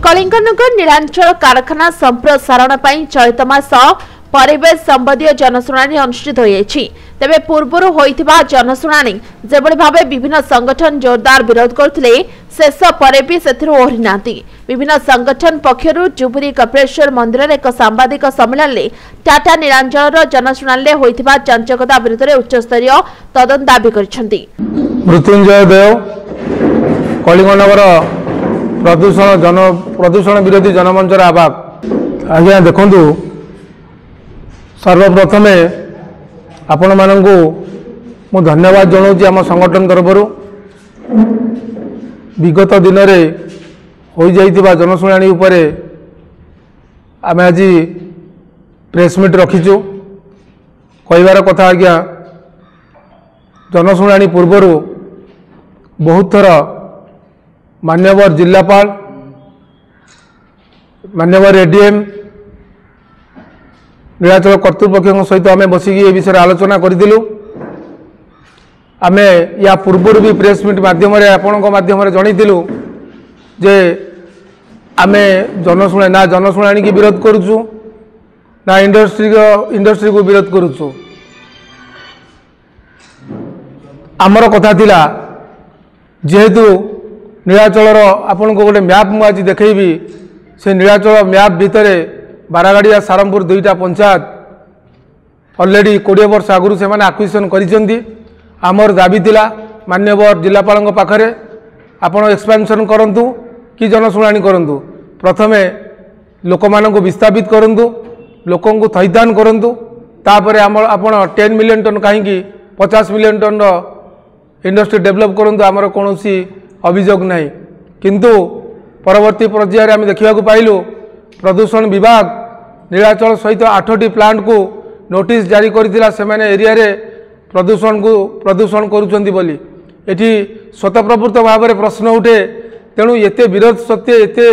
कलिंगनगर नीलांचल कारखाना संप्रसारण पर चलित मास परिवेश संबंधी जनशुणाणी अनुष्ठित होती। तेबे पूर्वर होइथिबा जनशुणाणी जेबळे भाबे विभिन्न संगठन जोरदार विरोध करथिले शेष परे भी सेथिरु ओहरि नांती। विभिन्न संगठन पक्षरु जुबुरी कपिलेश्वर मंदिर रे एक सांबादिक सम्मेलन में टाटा नीलांचल जनशुणाणी होइथिबा चंचकता विरुद्ध रे उच्चस्तरीय तदंत दाबी करछंती। मृत्युंजय देव कलिंगनगर प्रदूषण विरोधी जनमंचर आवाक आज्ञा देखु सर्वप्रथम आपण मानू मु धन्यवाद जनाऊँ आम संगठन तरफ विगत दिन में हो जाइथिबा जनशुणाणी उपरे आम आज प्रेसमिट रखीचु। कहबार कथा आज्ञा जनशुणाणी पूर्वर बहुत थर मान्यवर जिलापाल मान्यवर एडीएम नीलाचल कर्तृपक्ष सहित आम बसिकी ए विषय आलोचना करूँ। आम या पूर्वर भी प्रेसमिट मध्यम माध्यम जनईलु जे आम जनशुणाणी की विरोध करुचु ना इंडस्ट्री को विरोध करुचु। आमर कथा थिला जेहेतु नीलाचलर आपण को गोटे मैप मुझे आज देखी से नीलाचल मैप भितर बारागाड़िया सारमपुर दुईटा पंचायत ऑलरेडी 20 वर्ष आगु से आक्विजिशन करिसेंती। आमर दाबी थिला मान्यवर जिलापाल पाखरे आपण एक्सपेंशन करंतु कि जनशुणाणी करंतु। प्रथमे लोक मानक विस्थापित करंतु, लोकंकु थैथान करंतु, तापरे आपण 10 मिलियन टन कहीं 50 मिलियन टन इंडस्ट्री डेवलप करंतु। आमर कोनोसी अभियोग नहीं, किंतु परवर्ती पर्यायर आम देखा पाइलु प्रदूषण विभाग नीलाचल सहित 8टी प्लांट को नोटिस जारी करथिला से माने एरिया रे प्रदूषण करुचंती बोली। एठी स्वतःप्रवृत्त भाव में प्रश्न उठे। तेणु एते विरोध सत्य एते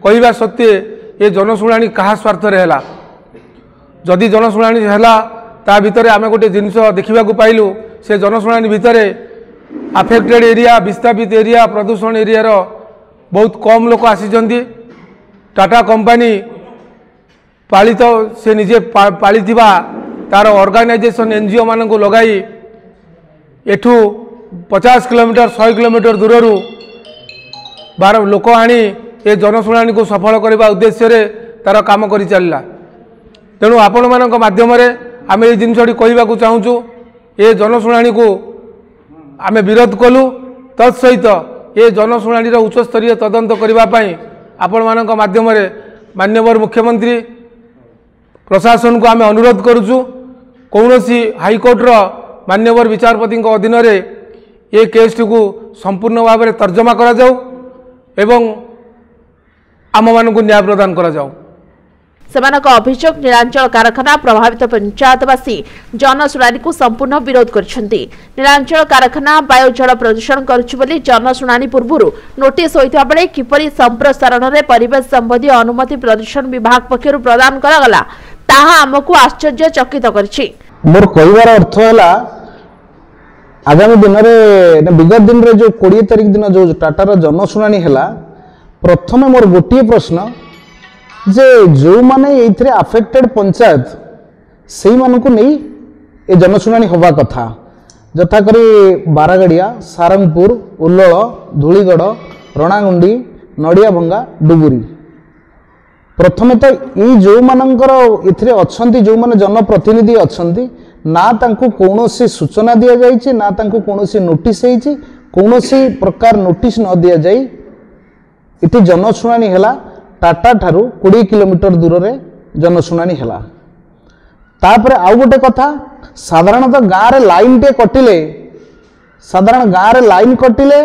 कहवा सत्य ये जनशुणाणी कहा स्वार्थ रे हैला। जदि जनशुणाणी हैला ता भितर आम गोटे जिनस देखा पाइलु से जनशुणाणी भितर अफेक्टेड एरिया विस्थापित एरिया प्रदूषण एरिया रो बहुत कम लोक आसीचंती। टाटा कंपनी पालित से निजे पाली तार ऑर्गेनाइजेशन एनजीओ मान को लगाई एठू 50 किलोमीटर 100 किलोमीटर दूर 12 लोक आनी ए जनशुणाणी को सफल करने उद्देश्य रे तार काम करी चलला। तेणु आपण मानक माध्यम आम ये जिनसटी कहवाक चाहूँ ए जनशुणाणी को आम विरोध कलु। तत्सहित ये जनशुणाणी उच्च स्तरीय तदंत करने आपण मानक माध्यम मान्यवर मुख्यमंत्री प्रशासन को आम अनुरोध करुचु कौनसी हाईकोर्टर मान्यवर विचारपति अधीन ये केस को संपूर्ण भाव में तर्जमा करा जाऊ एवं आम मानक न्याय प्रदान करा जाऊ। सेमानक अभियोग नीलांचल कारखाना प्रभावित पंचायतवासी जनशुणाणी को संपूर्ण विरोध करछंती। नीलांचल कारखाना वायु जल प्रदूषण करुछि बोली जनशुणाणी पूर्व नोटिस होइता बेले किपरि संप्रसारण रे परिवेश संबंधी अनुमति प्रदूषण विभाग पक्षरु प्रदान करागला ताहा हमकु आश्चर्यचकित करछि। मोर कहवार अर्थ हैला आगामी दिन रे विगत दिन रे जो 20 तारिख दिन जो टाटार जनशुणाणी हैला प्रथम मोर गोटे प्रश्न जे जो माने एथरे अफेक्टेड पंचायत से मानकु नहीं ए जनशुणाणी होवा कथा जथा करी बारागाड़िया सारंगपुर उल्लोल धूलीगढ़ रणागुंडी नड़ियाभंगा डुबुरी प्रथमे तो ये जो मानकर एथरे अछंती जो माने जनप्रतिनिधि अछंती ना तांकु कौनसी सूचना दिया जाइछि ना तांकु कौनसी नोटिस होइछि कौनसी प्रकार नोटिस न दिया जाई इति जनशुणाणी हैला टाटा ठारू 20 किलोमीटर दूर रे जनशुणाणी हैला। तापरे आउ गोटे कथा साधारणतः गाँव रे लाइन टे कटिले साधारण गाँव रे लाइन कटिले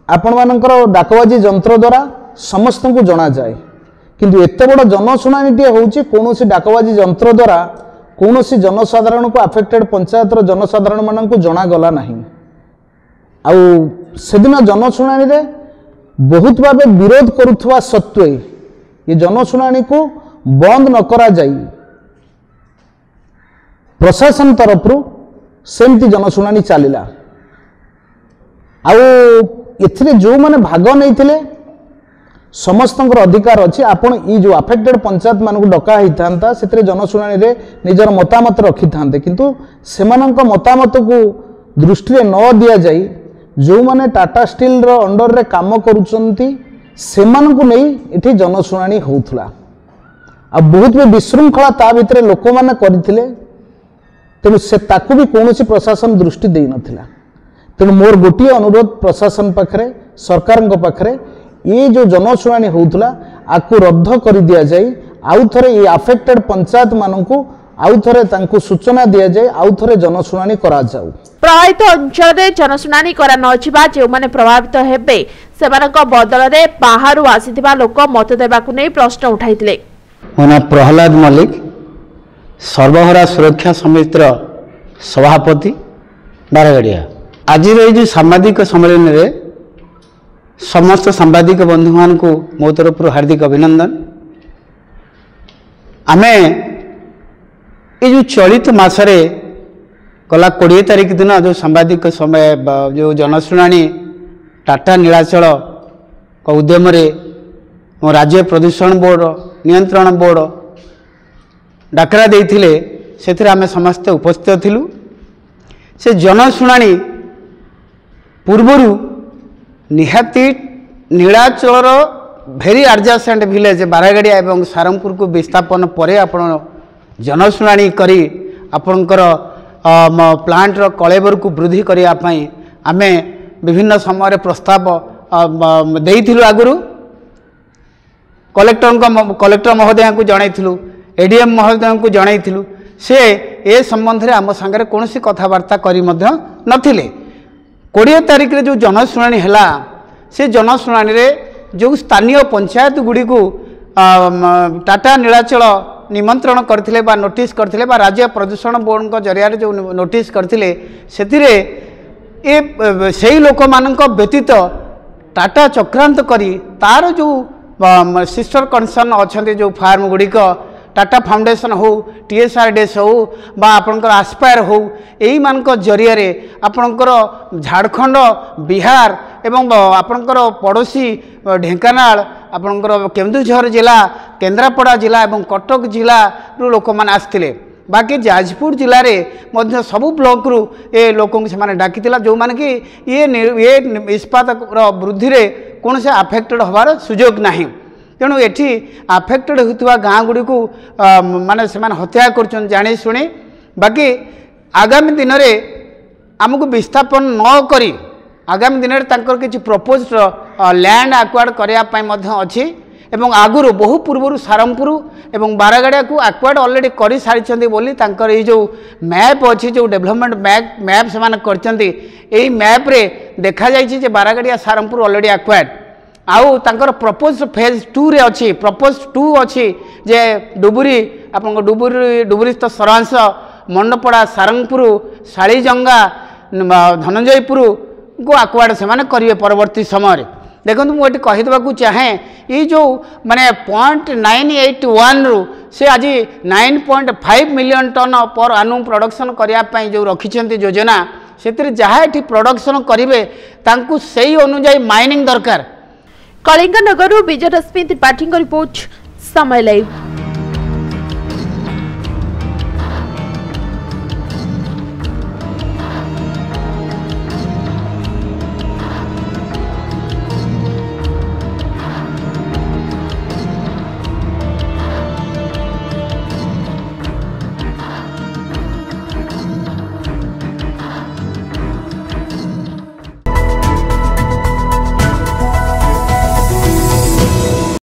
आपण मानकर डाकबाजी यंत्र द्वारा समस्त को जना जाए किंतु एते बड़ जनशुणाणी टे होउची कोनोसी डाकबाजी यंत्र द्वारा कोनोसी जनसाधारण को अफेक्टेड पंचायत रो जनसाधारण मान को जना गला नहीं। आउ सेदिन जनशुणाणी रे बहुत भावे विरोध करुवा सत्वे ये जनशुणाणी को बंद न करा जाई प्रशासन तरफ सेमती जनशुणाणी चलिला। आउ एथिरे जो माने भाग नहीं थिले समस्तଙ୍କର अधिकार अच्छी आपण ई जो अफेक्टेड पंचायत मानक डका होता से जनशुणाणी रे निजर मतामत रखि था किंतु सेमानक मतामत को दृष्टि न दि जाई जो माने टाटा स्टील रो अंडर रे काम करूचंती सेमानकु नहीं इठी जनशुणाणी होउथला आ बहुत भी विशृंखला ता भितरे लोक माने करथिले तेणु से ताकू भी कौन प्रशासन दृष्टि दे नथिला तेणु मोर गोटे अनुरोध प्रशासन पाखरे सरकार पाखरे ये जो जनशुणाणी होउथला आकु रद्द कर दिया जाए आउ थरे ये अफेक्टेड पंचायत मानकु आउ थरे तांकु सूचना दिया जाए आउ थरे जनशुणाणी करा जाऊ प्रभावित अंचल में जनशुणाणी करा नजिबा जो माने प्रभावित हेबे सेमानक बदल रे बाहरु आसीथिबा लोक मत देबाकु नै प्रश्न उठाइथिले। मोना प्रहलाद मल्लिक सर्वहरा सुरक्षा समितिर सभापति बारगाड़िया आज जो सांबादिक सम्मेलन रे समस्त सांबादिक बंधु मान को मो तरफ हार्दिक अभिनंदन। आमे ये जो चलित मासरे गला 20 तारीख दिन जो सांबादिक समय जो जनशुणाणी टाटा नीलाचल उद्यम राज्य प्रदूषण बोर्ड नियंत्रण बोर्ड डाकरा देइथिले सेथिरे आमे समस्त उपस्थित थिलु। से जनशुणाणी पूर्वरु निहाती नीलाचलर भेरी एडजेसेंट विलेज बारागाड़िया एवं सारंगपुर को विस्थापन परे आपण जनशुणाणी करी आपणकर प्लांट रो कलेबर को वृद्धि करिया पई आमे विभिन्न समय प्रस्ताव देइथिलु। आगुरु कलेक्टर महोदय को जनइथिलु एडीएम महोदय को जनइथिलु से ए संबंध रे आम संगे कौन कथबार्ता करी मध्य नथिले। 20 तारीख रे जो जनशुणाणी हैला से जनशुणाणी रे जो स्थानीय पंचायत गुड़ी को टाटा नीलाचल निमंत्रण करथिले बा नोटिस करथिले बा राज्य प्रदूषण बोर्ड को जरिया जो नोटिस करथिले सेथिरे ए सेही लोक मानक व्यतीत टाटा चक्रांत करी तार जो सिस्टर कंसर्न अच्छे जो फार्म गुड़िक टाटा फाउंडेशन हो TSRDS हो बा आपणकर आस्पायर हो यही मानक जरिया रे आपणकर झारखंड बिहार एवं आपणकर पड़ोसी ढेंकानाल आपणकर केन्दुझर जिला केन्द्रापड़ा जिला एवं कटक जिला रु लोक माने आस्थिले। बाकी जाजपुर जिले में सबू ब्लॉक रु ए लोक से डाकिला जो माने कि ये इस्पात वृद्धि रे कौन से आफेक्टेड होबार सुजोग नहीं। तेणु एठी आफेक्टेड होता गाँ गुड़ी को माने से हत्या कर जानी शुणी। बाकी आगामी दिन में आमको विस्थापन न करी आगामी दिन में किसी प्रपोज लैंड आक्वायर्ड करने अच्छी एवं आगुरु बहु पूर्व सारंगपुर एवं बारागाड़िया को आक्वायर्ड ऑलरेडी कर सारी बोली तांकर ये जो मैप अच्छी जो डेवलपमेंट मैप से यही मैप रे देखा जाइए बारागाड़िया सारंगपुर ऑलरेडी आक्वायर्ड आउ तांकर प्रपोज फेज 2 रे अच्छी प्रपोज 2 अच्छी जे डुबुरी आप डुबुरीस्थ सरांश मंडपड़ा सारंगपुर शालीजंगा धनंजयपुर को आक्वायर्ड से करेंगे परवर्ती समय। देखो मुझे कहीदेक चाहे ये जो माने 0.981 रु से आज 9.5 मिलियन टन पर आनुम प्रोडक्शन करने जो रखिंट योजना से जहाँ ये प्रोडक्शन करेंगे तांकु सही अनुजाई माइनिंग दरकार। कलिंगनगर विजय रश्मि त्रिपाठी रिपोर्ट समय लाइव।